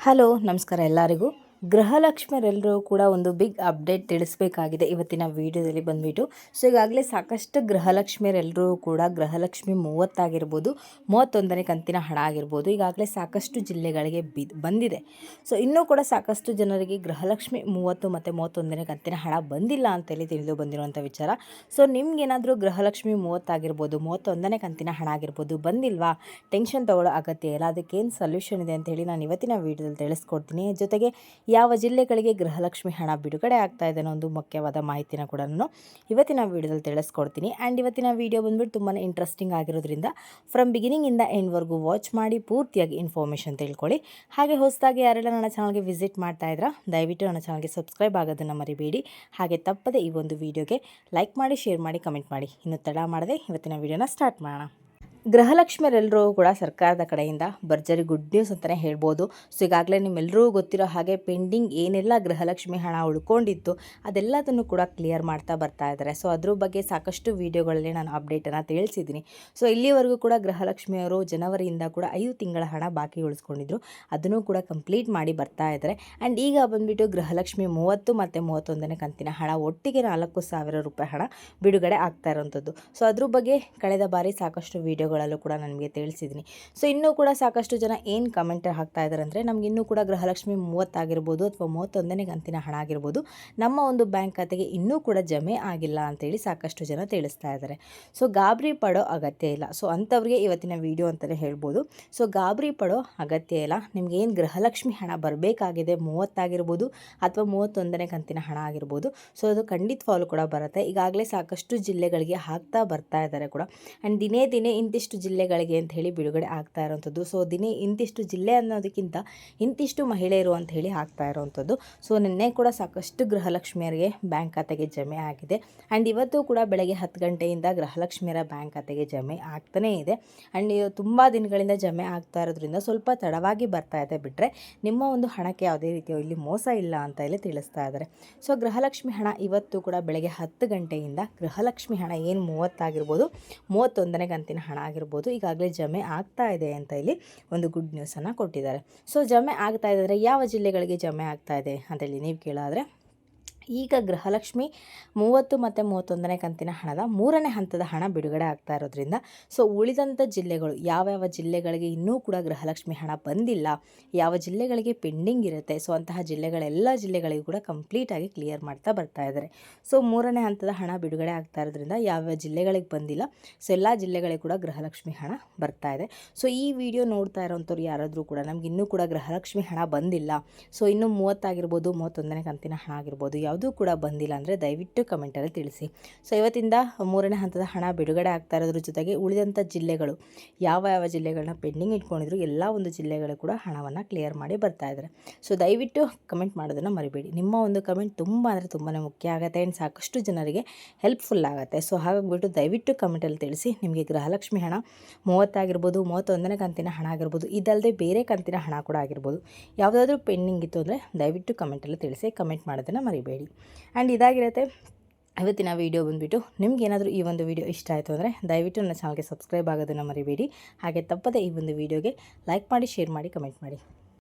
Hello ನಮಸ್ಕಾರ ಎಲ್ಲರಿಗೂ. ಗೃಹಲಕ್ಷ್ಮಿಯರೆಲ್ಲರೂ ಕೂಡ ಒಂದು ಬಿಗ್ ಅಪ್ಡೇಟ್ ತಿಳಿಸಬೇಕಾಗಿದೆ ಇವತ್ತಿನ ವಿಡಿಯೋದಲ್ಲಿ ಬಂದುಬಿಟ್ಟು. ಸೊ ಈಗಾಗಲೇ ಸಾಕಷ್ಟು ಗೃಹಲಕ್ಷ್ಮಿಯರೆಲ್ಲರೂ ಕೂಡ ಗೃಹಲಕ್ಷ್ಮಿ 30 ಆಗಿರ್ಬೋದು, 31ನೇ ಕಂತಿನ ಹಣ ಆಗಿರ್ಬೋದು ಈಗಾಗಲೇ ಸಾಕಷ್ಟು ಜಿಲ್ಲೆಗಳಿಗೆ ಬಂದಿದೆ. ಸೊ ಇನ್ನೂ ಕೂಡ ಸಾಕಷ್ಟು ಜನರಿಗೆ ಗೃಹಲಕ್ಷ್ಮಿ 30 ಮತ್ತು 31ನೇ ಕಂತಿನ ಹಣ ಬಂದಿಲ್ಲ ಅಂತೇಳಿ ತಿಳಿದು ಬಂದಿರುವಂಥ ವಿಚಾರ. ಸೊ ನಿಮ್ಗೇನಾದರೂ ಗೃಹಲಕ್ಷ್ಮಿ 30 ಆಗಿರ್ಬೋದು, 31ನೇ ಕಂತಿನ ಹಣ ಆಗಿರ್ಬೋದು ಬಂದಿಲ್ವಾ, ಟೆನ್ಷನ್ ತೊಗೊಳ್ಳೋ ಅಗತ್ಯ ಇಲ್ಲ. ಅದಕ್ಕೇನು ಸೊಲ್ಯೂಷನ್ ಇದೆ ಅಂತೇಳಿ ನಾನು ಇವತ್ತಿನ ವಿಡಿಯೋದಲ್ಲಿ ತಿಳಿಸ್ಕೊಡ್ತೀನಿ. ಜೊತೆಗೆ ಯಾವ ಜಿಲ್ಲೆಗಳಿಗೆ ಗೃಹಲಕ್ಷ್ಮಿ ಹಣ ಬಿಡುಗಡೆ ಆಗ್ತಾ ಇದೆ ಅನ್ನೋ ಒಂದು ಮುಖ್ಯವಾದ ಮಾಹಿತಿನ ಕೂಡ ನಾನು ಇವತ್ತಿನ ವಿಡಿಯೋದಲ್ಲಿ ತಿಳಿಸ್ಕೊಡ್ತೀನಿ. ಆ್ಯಂಡ್ ಇವತ್ತಿನ ವಿಡಿಯೋ ಬಂದ್ಬಿಟ್ಟು ತುಂಬಾ ಇಂಟ್ರೆಸ್ಟಿಂಗ್ ಆಗಿರೋದ್ರಿಂದ ಫ್ರಮ್ ಬಿಗಿನಿಂಗಿಂದ ಎಂಡ್ವರೆಗೂ ವಾಚ್ ಮಾಡಿ ಪೂರ್ತಿಯಾಗಿ ಇನ್ಫಾರ್ಮೇಷನ್ ತಿಳ್ಕೊಳ್ಳಿ. ಹಾಗೆ ಹೊಸದಾಗಿ ಯಾರೆಲ್ಲ ನನ್ನ ಚಾನಲ್ಗೆ ವಿಸಿಟ್ ಮಾಡ್ತಾ ಇದ್ರಾ ದಯವಿಟ್ಟು ನನ್ನ ಚಾನಲ್ಗೆ ಸಬ್ಸ್ಕ್ರೈಬ್ ಆಗೋದನ್ನು ಮರಿಬೇಡಿ. ಹಾಗೆ ತಪ್ಪದೆ ಈ ಒಂದು ವಿಡಿಯೋಗೆ ಲೈಕ್ ಮಾಡಿ, ಶೇರ್ ಮಾಡಿ, ಕಮೆಂಟ್ ಮಾಡಿ. ಇನ್ನು ತಡ ಮಾಡದೆ ಇವತ್ತಿನ ವಿಡಿಯೋನ ಸ್ಟಾರ್ಟ್ ಮಾಡೋಣ. ಗೃಹಲಕ್ಷ್ಮಿಯರೆಲ್ಲರೂ ಕೂಡ ಸರ್ಕಾರದ ಕಡೆಯಿಂದ ಭರ್ಜರಿ ಗುಡ್ ನ್ಯೂಸ್ ಅಂತಲೇ ಹೇಳ್ಬೋದು. ಸೊ ಈಗಾಗಲೇ ನಿಮ್ಮೆಲ್ಲರೂ ಗೊತ್ತಿರೋ ಹಾಗೆ ಪೆಂಡಿಂಗ್ ಏನೆಲ್ಲ ಗೃಹಲಕ್ಷ್ಮಿ ಹಣ ಉಳ್ಕೊಂಡಿತ್ತು ಅದೆಲ್ಲದನ್ನು ಕೂಡ ಕ್ಲಿಯರ್ ಮಾಡ್ತಾ ಬರ್ತಾ ಇದ್ದಾರೆ. ಸೊ ಅದ್ರ ಬಗ್ಗೆ ಸಾಕಷ್ಟು ವೀಡಿಯೋಗಳಲ್ಲಿ ನಾನು ಅಪ್ಡೇಟನ್ನು ತಿಳಿಸಿದ್ದೀನಿ. ಸೊ ಇಲ್ಲಿವರೆಗೂ ಕೂಡ ಗೃಹಲಕ್ಷ್ಮಿಯವರು ಜನವರಿಯಿಂದ ಕೂಡ 5 ತಿಂಗಳ ಹಣ ಬಾಕಿ ಉಳಿಸ್ಕೊಂಡಿದ್ರು, ಅದನ್ನು ಕೂಡ ಕಂಪ್ಲೀಟ್ ಮಾಡಿ ಬರ್ತಾ ಇದ್ದಾರೆ. ಆ್ಯಂಡ್ ಈಗ ಬಂದುಬಿಟ್ಟು ಗೃಹಲಕ್ಷ್ಮಿ 30 ಮತ್ತು 31ನೇ ಕಂತಿನ ಹಣ ಒಟ್ಟಿಗೆ 4,000 ರೂಪಾಯಿ ಹಣ ಬಿಡುಗಡೆ ಆಗ್ತಾ ಇರೋವಂಥದ್ದು. ಸೊ ಅದ್ರ ಬಗ್ಗೆ ಕಳೆದ ಬಾರಿ ಸಾಕಷ್ಟು ವೀಡಿಯೋಗಳಲ್ಲೂ ಕೂಡ ನನಗೆ ತಿಳಿಸಿದ್ದೀನಿ. ಸೊ ಇನ್ನೂ ಕೂಡ ಸಾಕಷ್ಟು ಜನ ಏನು ಕಮೆಂಟ್ ಹಾಕ್ತಾ ಇದ್ದಾರೆ ಅಂದರೆ ನಮ್ಗೆ ಇನ್ನೂ ಕೂಡ ಗೃಹಲಕ್ಷ್ಮಿ 30 ಆಗಿರ್ಬೋದು ಅಥವಾ 31ನೇ ಕಂತಿನ ಹಣ ಆಗಿರ್ಬೋದು ನಮ್ಮ ಒಂದು ಬ್ಯಾಂಕ್ ಖಾತೆಗೆ ಇನ್ನೂ ಕೂಡ ಜಮೆ ಆಗಿಲ್ಲ ಅಂತೇಳಿ ಸಾಕಷ್ಟು ಜನ ತಿಳಿಸ್ತಾ ಇದ್ದಾರೆ. ಸೊ ಗಾಬರಿ ಪಡೋ ಅಗತ್ಯ ಇಲ್ಲ. ಸೊ ಅಂಥವ್ರಿಗೆ ಇವತ್ತಿನ ವಿಡಿಯೋ ಅಂತಲೇ ಹೇಳ್ಬೋದು. ಸೊ ಗಾಬರಿ ಪಡೋ ಅಗತ್ಯ ಇಲ್ಲ. ನಿಮ್ಗೆ ಏನು ಗೃಹಲಕ್ಷ್ಮಿ ಹಣ ಬರಬೇಕಾಗಿದೆ 30 ಆಗಿರ್ಬೋದು ಅಥವಾ 31ನೇ ಕಂತಿನ ಹಣ ಆಗಿರ್ಬೋದು, ಸೊ ಅದು ಖಂಡಿತ ಫಾಲು ಕೂಡ ಬರುತ್ತೆ. ಈಗಾಗಲೇ ಸಾಕಷ್ಟು ಜಿಲ್ಲೆಗಳಿಗೆ ಹಾಕ್ತಾ ಬರ್ತಾ ಇದ್ದಾರೆ ಕೂಡ. ಆ್ಯಂಡ್ ದಿನೇ ದಿನೇ ಇಂತಿಷ್ಟು ಜಿಲ್ಲೆಗಳಿಗೆ ಅಂತ ಹೇಳಿ ಬಿಡುಗಡೆ ಆಗ್ತಾ ಇರೋವಂಥದ್ದು. ಸೊ ದಿನೇ ಇಂತಿಷ್ಟು ಜಿಲ್ಲೆ ಅನ್ನೋದಕ್ಕಿಂತ ಇಂತಿಷ್ಟು ಮಹಿಳೆಯರು ಅಂತ ಹೇಳಿ ಆಗ್ತಾ ಇರೋವಂಥದ್ದು. ಸೊ ನಿನ್ನೆ ಕೂಡ ಸಾಕಷ್ಟು ಗೃಹಲಕ್ಷ್ಮಿಯರಿಗೆ ಬ್ಯಾಂಕ್ ಖಾತೆಗೆ ಜಮೆ ಆಗಿದೆ. ಆ್ಯಂಡ್ ಇವತ್ತು ಕೂಡ ಬೆಳಗ್ಗೆ 10 ಗಂಟೆಯಿಂದ ಗೃಹಲಕ್ಷ್ಮಿಯರ ಬ್ಯಾಂಕ್ ಖಾತೆಗೆ ಜಮೆ ಆಗ್ತಾನೇ ಇದೆ. ಆ್ಯಂಡ್ ತುಂಬ ದಿನಗಳಿಂದ ಜಮೆ ಆಗ್ತಾ ಇರೋದ್ರಿಂದ ಸ್ವಲ್ಪ ತಡವಾಗಿ ಬರ್ತಾ ಇದೆ ಬಿಟ್ಟರೆ ನಿಮ್ಮ ಒಂದು ಹಣಕ್ಕೆ ಯಾವುದೇ ರೀತಿಯ ಇಲ್ಲಿ ಮೋಸ ಇಲ್ಲ ಅಂತ ಹೇಳಿ ತಿಳಿಸ್ತಾ ಇದ್ದಾರೆ. ಸೊ ಗೃಹಲಕ್ಷ್ಮಿ ಹಣ ಇವತ್ತು ಕೂಡ ಬೆಳಗ್ಗೆ 10 ಗಂಟೆಯಿಂದ ಗೃಹಲಕ್ಷ್ಮಿ ಹಣ ಏನು 30 ಆಗಿರ್ಬೋದು, 31ನೇ ಕಂತಿನ ಹಣ ಆಗಿರ್ಬೋದು ಈಗಾಗಲೇ ಜಮೆ ಆಗ್ತಾ ಇದೆ ಅಂತ ಇಲ್ಲಿ ಒಂದು ಗುಡ್ ನ್ಯೂಸನ್ನು ಕೊಟ್ಟಿದ್ದಾರೆ. ಸೊ ಜಮೆ ಆಗ್ತಾ ಇದ್ದರೆ ಯಾವ ಜಿಲ್ಲೆಗಳಿಗೆ ಜಮೆ ಆಗ್ತಾ ಇದೆ ಅಂತೇಳಿ ನೀವು ಕೇಳಾದರೆ, ಈಗ ಗೃಹಲಕ್ಷ್ಮಿ 30 ಮತ್ತು 31ನೇ ಕಂತಿನ ಹಣದ 3ನೇ ಹಂತದ ಹಣ ಬಿಡುಗಡೆ ಆಗ್ತಾ ಇರೋದ್ರಿಂದ ಸೊ ಉಳಿದಂಥ ಜಿಲ್ಲೆಗಳು ಯಾವ್ಯಾವ ಜಿಲ್ಲೆಗಳಿಗೆ ಇನ್ನೂ ಕೂಡ ಗೃಹಲಕ್ಷ್ಮಿ ಹಣ ಬಂದಿಲ್ಲ, ಯಾವ ಜಿಲ್ಲೆಗಳಿಗೆ ಪೆಂಡಿಂಗ್ ಇರುತ್ತೆ, ಸೊ ಅಂತಹ ಜಿಲ್ಲೆಗಳೆಲ್ಲ ಜಿಲ್ಲೆಗಳಿಗೂ ಕೂಡ ಕಂಪ್ಲೀಟಾಗಿ ಕ್ಲಿಯರ್ ಮಾಡ್ತಾ ಬರ್ತಾ ಇದ್ದಾರೆ. ಸೊ 3ನೇ ಹಂತದ ಹಣ ಬಿಡುಗಡೆ ಆಗ್ತಾ ಇರೋದ್ರಿಂದ ಯಾವ್ಯಾವ ಜಿಲ್ಲೆಗಳಿಗೆ ಬಂದಿಲ್ಲ ಸೊ ಎಲ್ಲ ಜಿಲ್ಲೆಗಳಿಗೆ ಕೂಡ ಗೃಹಲಕ್ಷ್ಮಿ ಹಣ ಬರ್ತಾ ಇದೆ. ಸೊ ಈ ವಿಡಿಯೋ ನೋಡ್ತಾ ಇರೋವಂಥವ್ರು ಯಾರಾದರೂ ಕೂಡ ನಮ್ಗೆ ಇನ್ನೂ ಕೂಡ ಗೃಹಲಕ್ಷ್ಮಿ ಹಣ ಬಂದಿಲ್ಲ, ಸೊ ಇನ್ನೂ 30 ಆಗಿರ್ಬೋದು, 31ನೇ ಕಂತಿನ ಹಣ ಆಗಿರ್ಬೋದು ಯಾವುದೂ ಕೂಡ ಬಂದಿಲ್ಲ ಅಂದರೆ ದಯವಿಟ್ಟು ಕಮೆಂಟಲ್ಲಿ ತಿಳಿಸಿ. ಸೊ ಇವತ್ತಿಂದ 3ನೇ ಹಂತದ ಹಣ ಬಿಡುಗಡೆ ಆಗ್ತಾ ಇರೋದ್ರ ಜೊತೆಗೆ ಉಳಿದಂಥ ಜಿಲ್ಲೆಗಳು ಯಾವ ಜಿಲ್ಲೆಗಳನ್ನ ಪೆಂಡಿಂಗ್ ಇಟ್ಕೊಂಡಿದ್ರು ಎಲ್ಲ ಒಂದು ಜಿಲ್ಲೆಗಳು ಕೂಡ ಹಣವನ್ನು ಕ್ಲಿಯರ್ ಮಾಡಿ ಬರ್ತಾ ಇದ್ದಾರೆ. ಸೊ ದಯವಿಟ್ಟು ಕಮೆಂಟ್ ಮಾಡೋದನ್ನು ಮರಿಬೇಡಿ. ನಿಮ್ಮ ಒಂದು ಕಮೆಂಟ್ ತುಂಬ ಅಂದರೆ ತುಂಬಾ ಮುಖ್ಯ ಆಗುತ್ತೆ ಆ್ಯಂಡ್ ಸಾಕಷ್ಟು ಜನರಿಗೆ ಹೆಲ್ಪ್ಫುಲ್ ಆಗುತ್ತೆ. ಸೊ ಹಾಗಾಗಿಬಿಟ್ಟು ದಯವಿಟ್ಟು ಕಮೆಂಟಲ್ಲಿ ತಿಳಿಸಿ ನಿಮಗೆ ಗೃಹಲಕ್ಷ್ಮಿ ಹಣ 30 ಆಗಿರ್ಬೋದು, 31ನೇ ಕಂತಿನ ಹಣ ಆಗಿರ್ಬೋದು, ಇದಲ್ಲದೆ ಬೇರೆ ಕಂತಿನ ಹಣ ಕೂಡ ಆಗಿರ್ಬೋದು ಯಾವುದಾದ್ರೂ ಪೆಂಡಿಂಗ್ ಇತ್ತು ಅಂದರೆ ದಯವಿಟ್ಟು ಕಮೆಂಟಲ್ಲಿ ತಿಳಿಸಿ. ಕಮೆಂಟ್ ಮಾಡೋದನ್ನು ಮರಿಬೇಡಿ. ಆ್ಯಂಡ್ ಇದಾಗಿರುತ್ತೆ ಇವತ್ತಿನ ವಿಡಿಯೋ ಬಂದುಬಿಟ್ಟು. ನಿಮ್ಗೇನಾದರೂ ಈ ಒಂದು ವಿಡಿಯೋ ಇಷ್ಟ ಆಯಿತು ಅಂದರೆ ದಯವಿಟ್ಟು ನನ್ನ ಚಾನಲ್ಗೆ ಸಬ್ಸ್ಕ್ರೈಬ್ ಆಗೋದನ್ನು ಮರಿಬೇಡಿ. ಹಾಗೆ ತಪ್ಪದೆ ಈ ಒಂದು ವಿಡಿಯೋಗೆ ಲೈಕ್ ಮಾಡಿ, ಶೇರ್ ಮಾಡಿ, ಕಮೆಂಟ್ ಮಾಡಿ.